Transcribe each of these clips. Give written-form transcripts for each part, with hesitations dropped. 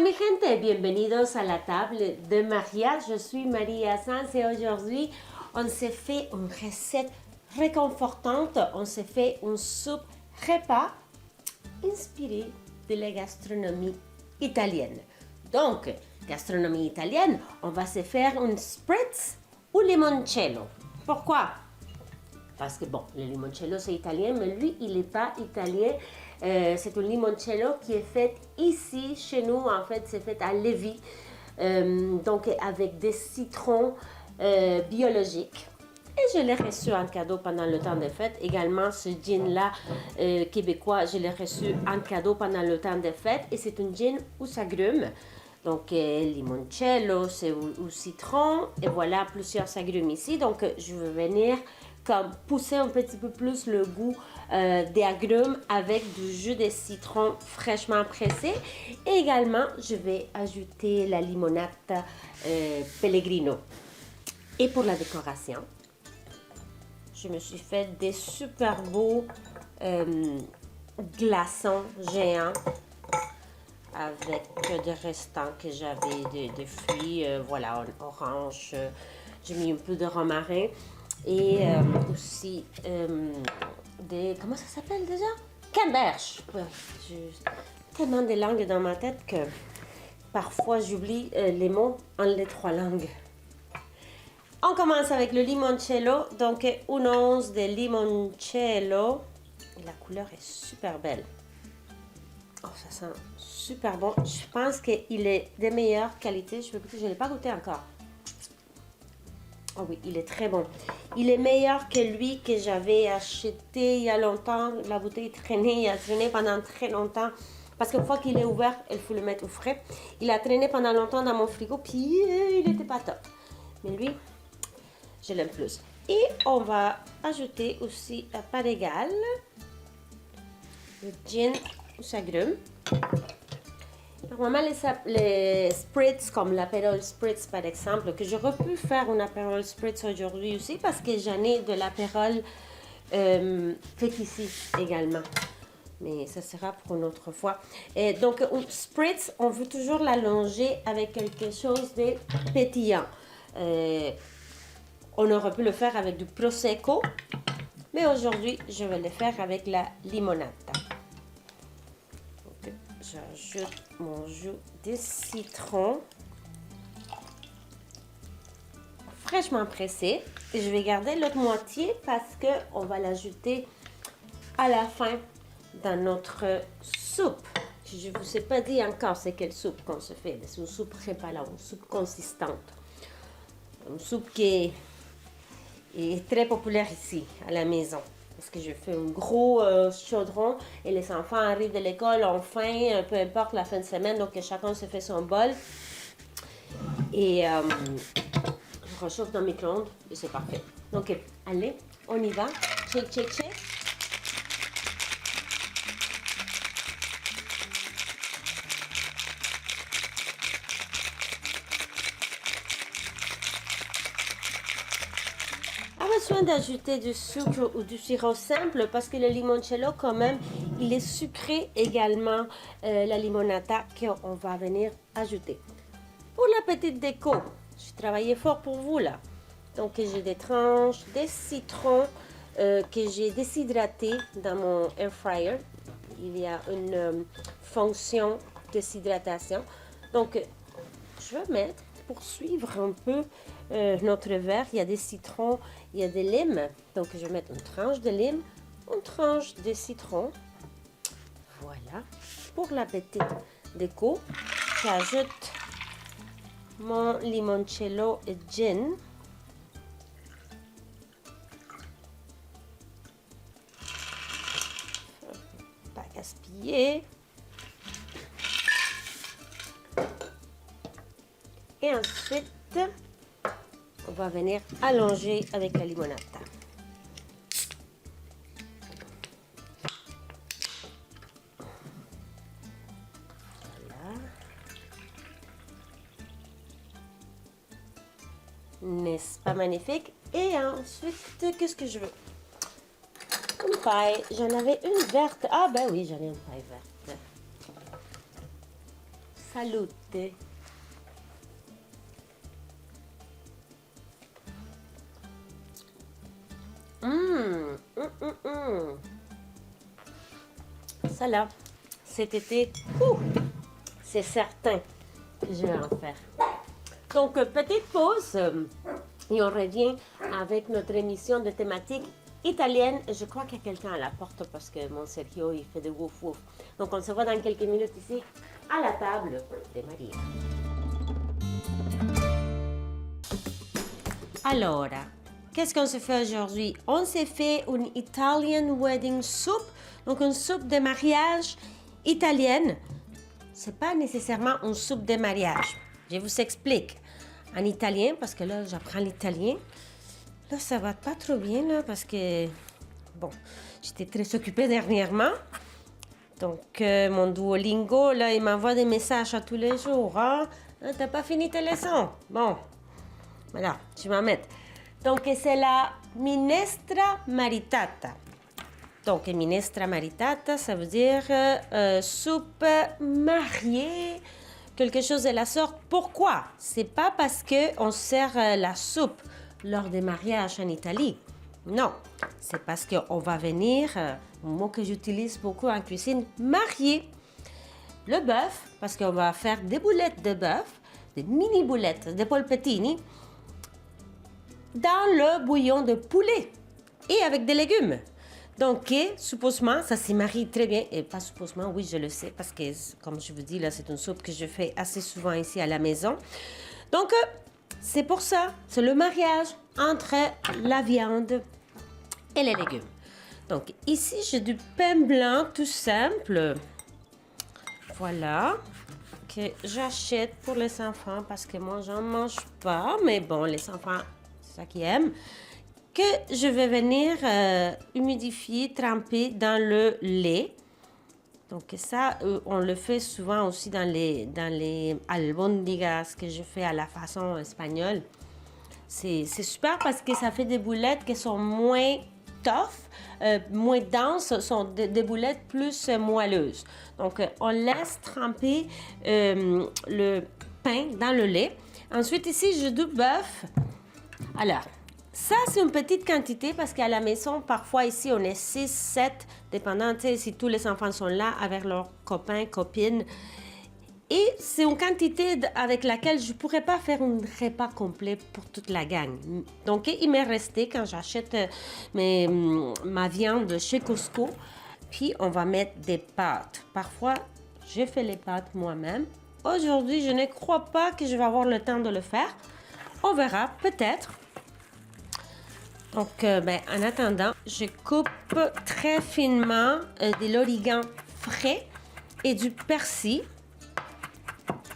mi gente, bienvenidos a la table de Maria. Je suis Maria Sanz et aujourd'hui, on s'est fait une recette réconfortante. On s'est fait une soupe repas inspirée de la gastronomie italienne. Donc, gastronomie italienne, on va se faire un spritz ou limoncello. Pourquoi? Parce que bon, le limoncello c'est italien, mais lui il n'est pas italien. C'est un limoncello qui est fait ici, chez nous. En fait, c'est fait à Lévis. Donc avec des citrons biologiques. Et je l'ai reçu en cadeau pendant le temps des fêtes. Également, ce gin-là québécois, je l'ai reçu en cadeau pendant le temps des fêtes. Et c'est un gin aux agrumes. Donc, limoncello, c'est au citron. Et voilà, plusieurs agrumes ici. Donc, je vais venir comme pousser un petit peu plus le goût des agrumes avec du jus de citron fraîchement pressé. Et également, je vais ajouter la limonata Pellegrino. Et pour la décoration, je me suis fait des super beaux glaçons géants avec des restants que j'avais de fruits, voilà, orange. J'ai mis un peu de romarin et aussi des, comment ça s'appelle déjà? Canneberge. Ouais, j'ai tellement de langues dans ma tête que parfois j'oublie les mots en les trois langues. On commence avec le limoncello, donc une once de limoncello. La couleur est super belle. Oh, ça sent super bon. Je pense qu'il est de meilleure qualité. Je ne l'ai pas goûté encore. Oh oui, il est très bon. Il est meilleur que lui que j'avais acheté il y a longtemps. La bouteille traînait, il a traîné pendant très longtemps. Parce qu'une fois qu'il est ouvert, il faut le mettre au frais. Il a traîné pendant longtemps dans mon frigo, puis il n'était pas top. Mais lui, je l'aime plus. Et on va ajouter aussi à part égale le gin aux agrumes. Normalement, les spritz, comme l'Aperol Spritz par exemple, que j'aurais pu faire un Aperol Spritz aujourd'hui aussi parce que j'en ai de l'Aperol fait ici également. Mais ça sera pour une autre fois. Et donc, un spritz, on veut toujours l'allonger avec quelque chose de pétillant. On aurait pu le faire avec du Prosecco, mais aujourd'hui, je vais le faire avec la limonata. J'ajoute mon jus de citron fraîchement pressé. Et je vais garder l'autre moitié parce qu'on va l'ajouter à la fin dans notre soupe. Je ne vous ai pas dit encore c'est quelle soupe qu'on se fait. C'est une soupe repas, une soupe consistante. Une soupe qui est très populaire ici, à la maison. Parce que je fais un gros chaudron et les enfants arrivent de l'école, ont faim, peu importe la fin de semaine, donc chacun se fait son bol. Et je réchauffe dans le micro-ondes et c'est parfait. Donc, allez, on y va. Check, check, check. Besoin d'ajouter du sucre ou du sirop simple parce que le limoncello quand même il est sucré également, la limonata qu'on va venir ajouter. Pour la petite déco, j'ai travaillé fort pour vous là. Donc j'ai des tranches de citron que j'ai déshydraté dans mon air fryer. Il y a une fonction de déshydratation. Donc je vais mettre, pour suivre un peu notre verre, il y a des citrons, il y a des limes. Donc, je vais mettre une tranche de lime, une tranche de citron. Voilà. Pour la petite déco, j'ajoute mon limoncello et gin. Pas gaspiller. Et ensuite, on va venir allonger avec la limonata. Voilà. N'est-ce pas magnifique? Et ensuite, qu'est-ce que je veux? Une paille. J'en avais une verte. Ah ben oui, j'en ai une paille verte. Salute. Ça là, cet été, c'est certain que je vais en faire. Donc, petite pause et on revient avec notre émission de thématique italienne. Je crois qu'il y a quelqu'un à la porte parce que mon Sergio, il fait de wouf wouf. Donc, on se voit dans quelques minutes ici à la table de Maria. Alors, qu'est-ce qu'on se fait aujourd'hui? On s'est fait une Italian wedding soup, donc une soupe de mariage italienne. C'est pas nécessairement une soupe de mariage. Je vous explique. En italien, parce que là, j'apprends l'italien. Là, ça va pas trop bien, là, parce que, bon, j'étais très occupée dernièrement. Donc, mon Duolingo, là, il m'envoie des messages à tous les jours. Hein? T'as pas fini tes leçons? Bon, voilà, je vais m'en mettre. Donc, c'est la minestra maritata. Donc, minestra maritata, ça veut dire soupe mariée, quelque chose de la sorte. Pourquoi? C'est pas parce qu'on sert la soupe lors des mariages en Italie. Non, c'est parce qu'on va venir, un mot que j'utilise beaucoup en cuisine, marier le bœuf, parce qu'on va faire des boulettes de bœuf, des mini boulettes, des polpettini, dans le bouillon de poulet et avec des légumes. Donc, supposément, ça se marie très bien. Et pas supposément, oui, je le sais, parce que, comme je vous dis, là, c'est une soupe que je fais assez souvent ici à la maison. Donc, c'est pour ça, c'est le mariage entre la viande et les légumes. Donc, ici, j'ai du pain blanc tout simple. Voilà, que j'achète pour les enfants, parce que moi, j'en mange pas. Mais bon, les enfants, c'est ça qu'ils aiment. Que je vais venir humidifier, tremper dans le lait. Donc ça, on le fait souvent aussi dans les albóndigas que je fais à la façon espagnole. C'est super parce que ça fait des boulettes qui sont moins tough, moins denses, sont des boulettes plus moelleuses. Donc, on laisse tremper le pain dans le lait. Ensuite, ici, j'ai du bœuf. Alors, ça, c'est une petite quantité parce qu'à la maison, parfois ici, on est 6, 7, dépendant, si tous les enfants sont là avec leurs copains, copines. Et c'est une quantité avec laquelle je ne pourrais pas faire un repas complet pour toute la gang. Donc, il m'est resté quand j'achète ma viande chez Costco. Puis, on va mettre des pâtes. Parfois, je fais les pâtes moi-même. Aujourd'hui, je ne crois pas que je vais avoir le temps de le faire. On verra, peut-être. Donc, en attendant, je coupe très finement de l'origan frais et du persil.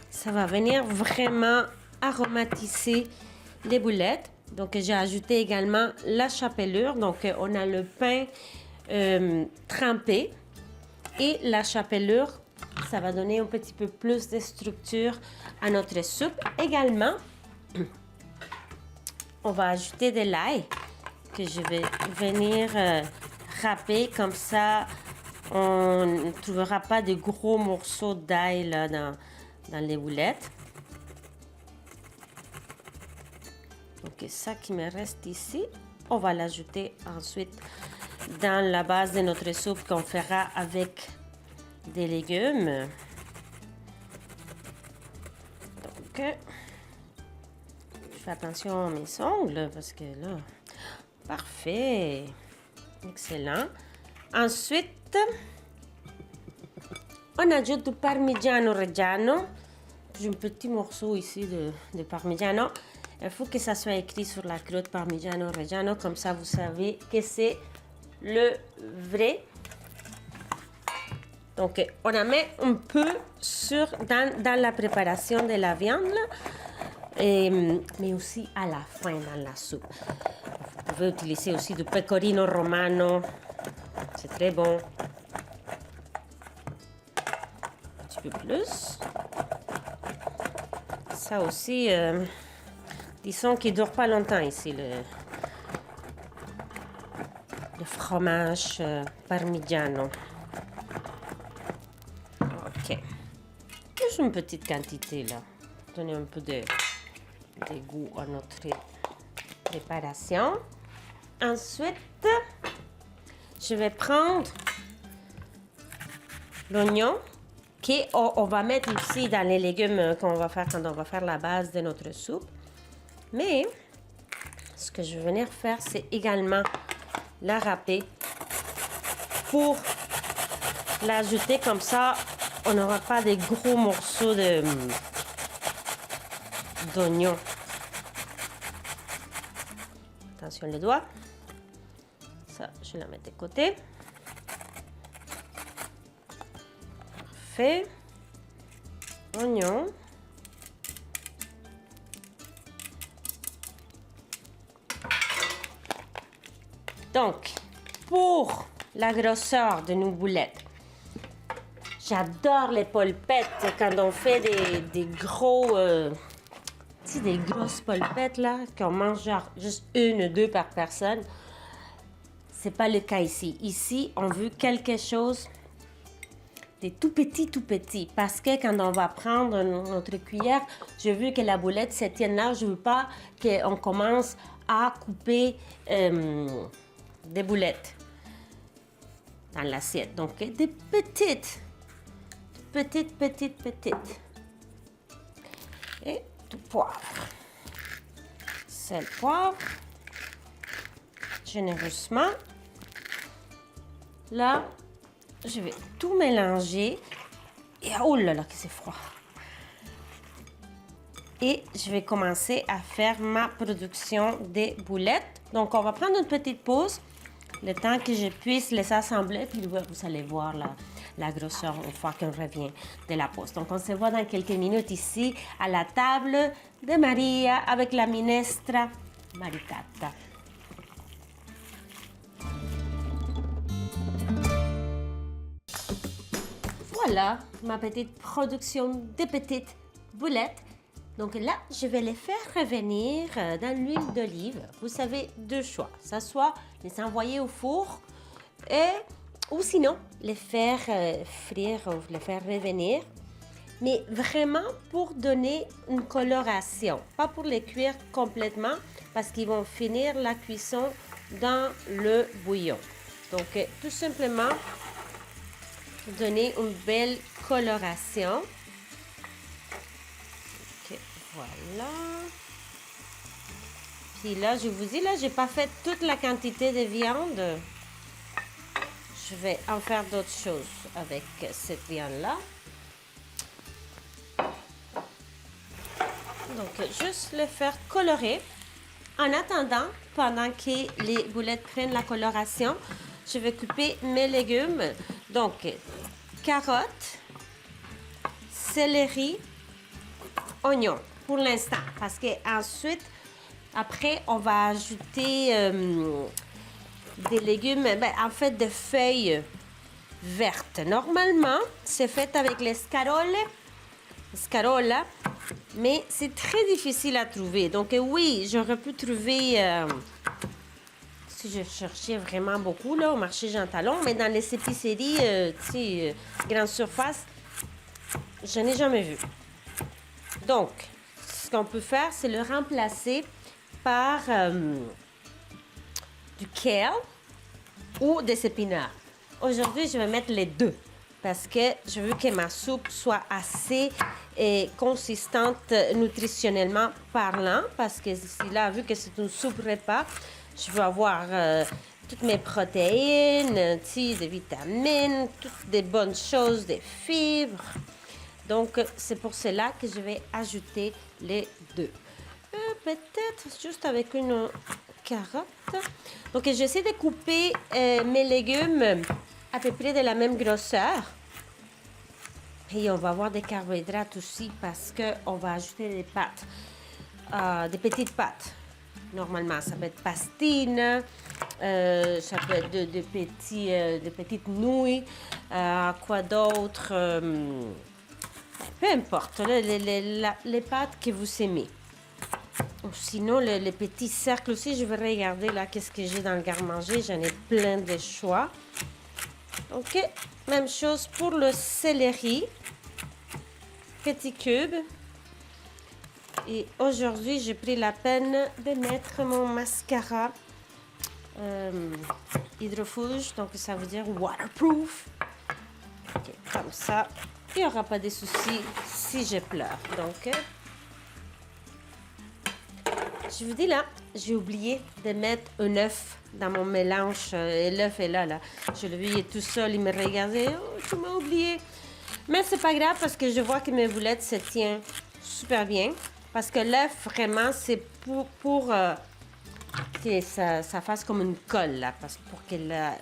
Ça va venir vraiment aromatiser les boulettes. Donc, j'ai ajouté également la chapelure. Donc, on a le pain trempé et la chapelure. Ça va donner un petit peu plus de structure à notre soupe. Également, on va ajouter de l'ail que je vais venir râper. Comme ça, on ne trouvera pas de gros morceaux d'ail là dans les boulettes. Donc, ça qui me reste ici, on va l'ajouter ensuite dans la base de notre soupe qu'on fera avec des légumes. Donc, je fais attention à mes ongles parce que là, parfait, excellent. Ensuite, on ajoute du parmigiano reggiano. J'ai un petit morceau ici de parmigiano. Il faut que ça soit écrit sur la croûte parmigiano reggiano, comme ça vous savez que c'est le vrai. Donc, on en met un peu dans la préparation de la viande, mais aussi à la fin dans la soupe. Vous pouvez utiliser aussi du pecorino romano, c'est très bon. Un petit peu plus. Ça aussi, disons qu'il ne dure pas longtemps ici, le fromage parmigiano. Ok. juste une petite quantité là. Donner un peu de goût à notre préparation. Ensuite, je vais prendre l'oignon qu'on va mettre ici dans les légumes qu'on va faire quand on va faire la base de notre soupe. Mais ce que je vais venir faire, c'est également la râper pour l'ajouter comme ça. On n'aura pas des gros morceaux d'oignon. Attention les doigts. Ça, je la mets de côté. Parfait. Oignon. Donc, pour la grosseur de nos boulettes, j'adore les polpettes quand on fait des gros... tu sais, des grosses polpettes, là, qu'on mange genre juste 1 ou 2 par personne. C'est pas le cas ici. Ici, on veut quelque chose de tout petit, parce que quand on va prendre notre cuillère, je veux que la boulette se tienne là. Je veux pas qu'on commence à couper des boulettes dans l'assiette. Donc, des petites. Et du poivre. Sel, poivre. Généreusement. Là, je vais tout mélanger. Et oh là là, que c'est froid. Et je vais commencer à faire ma production des boulettes. Donc, on va prendre une petite pause, le temps que je puisse les assembler. Puis vous allez voir la grosseur une fois qu'on revient de la pause. Donc, on se voit dans quelques minutes ici à la table de Maria avec la minestra maritata. Voilà ma petite production de petites boulettes. Donc là, je vais les faire revenir dans l'huile d'olive. Vous avez 2 choix. Ça soit les envoyer au four ou sinon les faire frire ou les faire revenir. Mais vraiment pour donner une coloration. Pas pour les cuire complètement parce qu'ils vont finir la cuisson dans le bouillon. Donc tout simplement donner une belle coloration. Voilà. Puis là, je vous dis, là, j'ai pas fait toute la quantité de viande. Je vais en faire d'autres choses avec cette viande-là. Donc, juste le faire colorer. En attendant, pendant que les boulettes prennent la coloration, je vais couper mes légumes. Donc, carottes, céleri, oignons. Pour l'instant, parce que ensuite, après, on va ajouter des légumes, en fait, des feuilles vertes. Normalement, c'est fait avec les scarola, mais c'est très difficile à trouver. Donc, oui, j'aurais pu trouver, si je cherchais vraiment beaucoup, là, au marché Jean Talon, mais dans les épiceries, tu sais, grande surface, je n'ai jamais vu. Donc, ce qu'on peut faire, c'est le remplacer par du kale ou des épinards. Aujourd'hui, je vais mettre les 2 parce que je veux que ma soupe soit assez consistante nutritionnellement parlant. Parce que ici, là, vu que c'est une soupe repas, je veux avoir toutes mes protéines, des vitamines, toutes des bonnes choses, des fibres. Donc, c'est pour cela que je vais ajouter les 2. Peut-être juste avec une carotte. Donc, j'essaie de couper mes légumes à peu près de la même grosseur. Et on va avoir des carbohydrates aussi parce qu'on va ajouter des pâtes, des petites pâtes. Normalement, ça peut être pastine, ça peut être de petites nouilles, quoi d'autre, peu importe, les pâtes que vous aimez. Ou sinon, les petits cercles aussi, je vais regarder là qu'est-ce que j'ai dans le garde-manger. J'en ai plein de choix. OK, même chose pour le céleri. OK, petits cubes. Et aujourd'hui, j'ai pris la peine de mettre mon mascara hydrofuge, donc ça veut dire waterproof. Okay, comme ça, il n'y aura pas de soucis si je pleure. Donc, je vous dis là, j'ai oublié de mettre un œuf dans mon mélange. Et l'œuf est là. Je le voyais tout seul, il me regardait. Oh, tu m'as oublié. Mais c'est pas grave parce que je vois que mes boulettes se tiennent super bien. Parce que l'œuf, vraiment, c'est pour que ça fasse comme une colle, là, pour que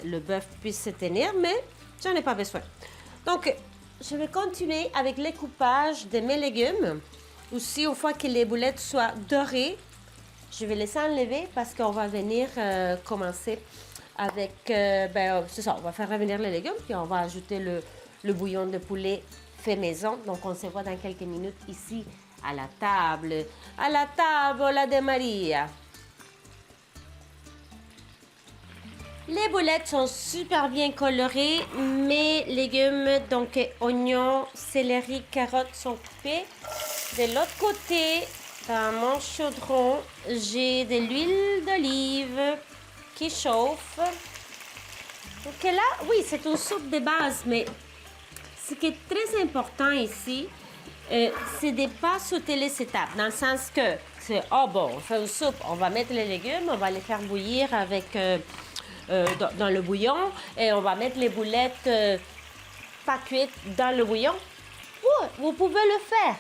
le bœuf puisse se tenir, mais j'en ai pas besoin. Donc, je vais continuer avec le coupage de mes légumes. Aussi, une fois que les boulettes soient dorées, je vais les enlever parce qu'on va venir commencer avec... c'est ça, on va faire revenir les légumes, puis on va ajouter le bouillon de poulet fait maison. Donc, on se voit dans quelques minutes ici à la table de Maria. Les boulettes sont super bien colorées. Mes légumes, donc oignons, céleri, carottes, sont coupés. De l'autre côté, dans mon chaudron, j'ai de l'huile d'olive qui chauffe. Donc là, oui, c'est une soupe de base, mais ce qui est très important ici, c'est de ne pas sauter les étapes, dans le sens que c'est, on fait une soupe, on va mettre les légumes, on va les faire bouillir avec, dans le bouillon, et on va mettre les boulettes pas cuites dans le bouillon. Oui, vous pouvez le faire,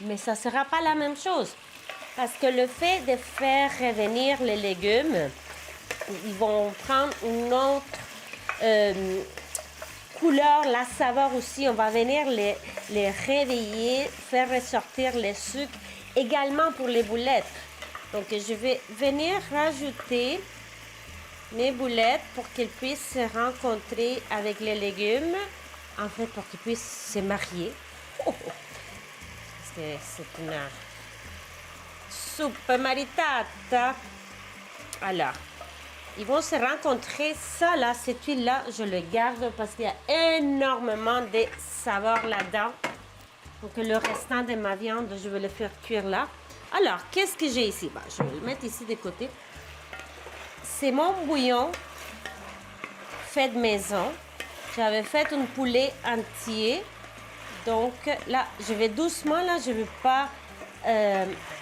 mais ça ne sera pas la même chose. Parce que le fait de faire revenir les légumes, ils vont prendre une autre couleur, la saveur aussi. On va venir les réveiller, faire ressortir les sucres également pour les boulettes. Donc, je vais venir rajouter mes boulettes pour qu'elles puissent se rencontrer avec les légumes. En fait, pour qu'ils puissent se marier. Parce que c'est une soupe maritata. Alors, ils vont se rencontrer. Ça, là, cette huile-là, je le garde parce qu'il y a énormément de saveurs là-dedans. Donc, le restant de ma viande, je vais le faire cuire là. Alors, qu'est-ce que j'ai ici? Je vais le mettre ici de côté. C'est mon bouillon fait de maison. J'avais fait un poulet entier. Donc, là, je vais doucement. Là, je ne veux pas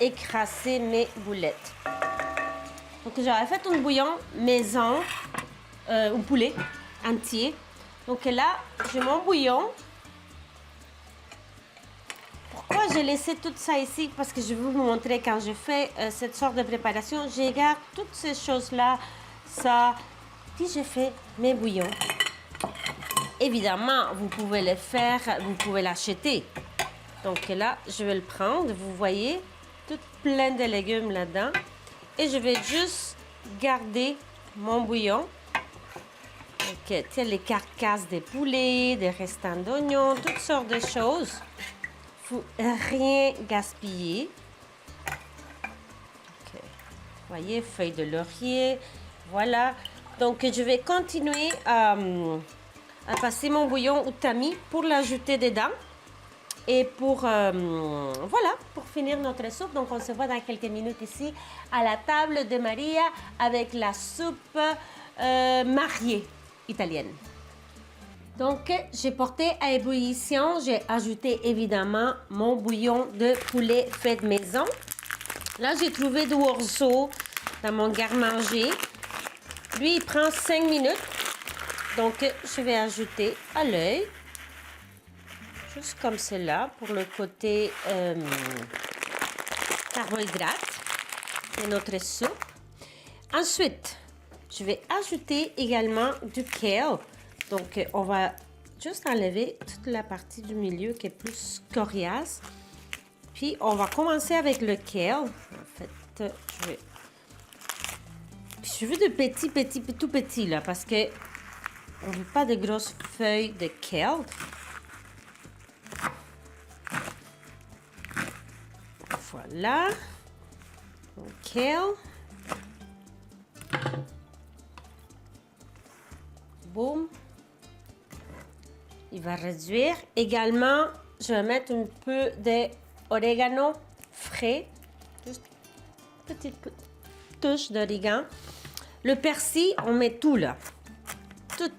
écraser mes boulettes. Donc, j'avais fait un bouillon maison, un poulet entier. Donc là, j'ai mon bouillon. Pourquoi j'ai laissé tout ça ici? Parce que je vais vous montrer quand je fais cette sorte de préparation. Je garde toutes ces choses-là, ça, puis je fais mes bouillons. Évidemment, vous pouvez le faire, vous pouvez l'acheter. Donc là, je vais le prendre. Vous voyez, tout plein de légumes là-dedans. Et je vais juste garder mon bouillon. Donc, tiens, les carcasses des poulets, des restants d'oignons, toutes sortes de choses. Il ne faut rien gaspiller. Okay. Vous voyez, feuilles de laurier. Voilà. Donc, je vais continuer à passer mon bouillon au tamis pour l'ajouter dedans. Et pour, voilà, pour finir notre soupe. Donc, on se voit dans quelques minutes ici à la table de Maria avec la soupe mariée italienne. Donc, j'ai porté à ébullition. J'ai ajouté évidemment mon bouillon de poulet fait de maison. Là, j'ai trouvé du orzo dans mon garde-manger. Lui, il prend 5 minutes. Donc, je vais ajouter à l'œil. Juste comme cela pour le côté carbohydrate de notre soupe. Ensuite, je vais ajouter également du kale. Donc, on va juste enlever toute la partie du milieu qui est plus coriace. Puis, on va commencer avec le kale. En fait, je veux de petits, tout petits là, parce que on ne veut pas de grosses feuilles de kale. Voilà. Ok. Boum. Il va réduire. Également, je vais mettre un peu d'orégano frais. Juste une petite touche d'origan. Le persil, on met tout là. Tout.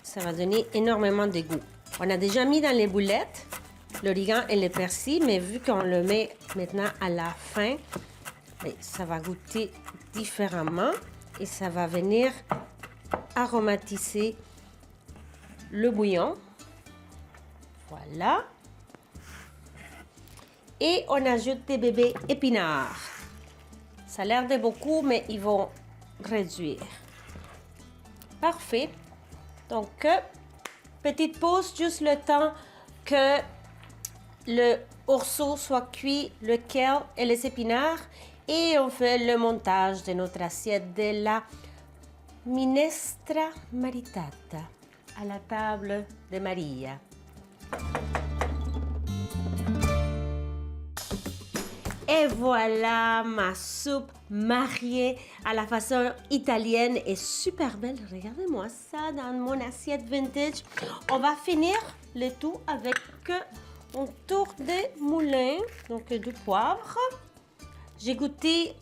Ça va donner énormément de goût. On a déjà mis dans les boulettes l'origan et le persil, mais vu qu'on le met maintenant à la fin, ça va goûter différemment et ça va venir aromatiser le bouillon. Voilà. Et on ajoute des bébés épinards. Ça a l'air de beaucoup, mais ils vont réduire. Parfait. Donc, petite pause, juste le temps que le ourceau soit cuit, le kale et les épinards. Et on fait le montage de notre assiette de la minestra maritata à la table de Maria. Et voilà ma soupe mariée à la façon italienne et super belle. Regardez-moi ça dans mon assiette vintage. On va finir le tout avec un tour de moulin, donc du poivre. J'ai goûté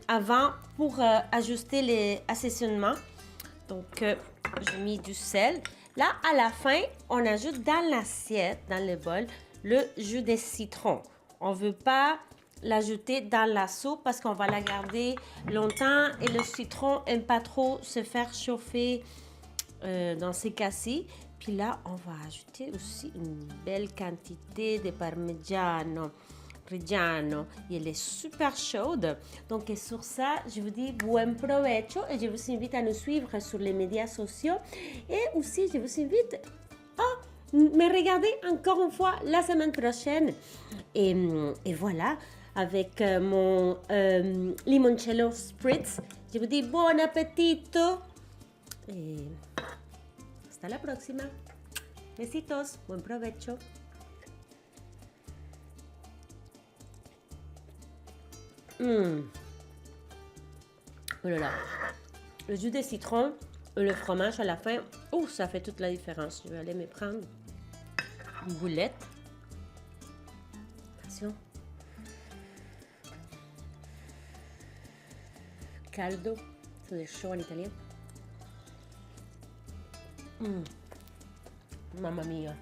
avant pour ajuster les assaisonnements. Donc, j'ai mis du sel. Là, à la fin, on ajoute dans l'assiette, dans le bol, le jus de citron. On ne veut pas l'ajouter dans la soupe parce qu'on va la garder longtemps et le citron n'aime pas trop se faire chauffer dans ces cas-ci. Puis là, on va ajouter aussi une belle quantité de parmigiano reggiano. Elle est super chaude. Donc, et sur ça, je vous dis buen provecho et je vous invite à nous suivre sur les médias sociaux. Et aussi, je vous invite à me regarder encore une fois la semaine prochaine. Et voilà, avec mon limoncello spritz, je vous dis bon appetito et hasta la próxima. Besitos, buen provecho. Oh là là. Le jus de citron et le fromage à la fin, oh, ça fait toute la différence. Je vais aller me prendre une boulette. Attention. Caldo, c'est chaud en italien. Mamma mia.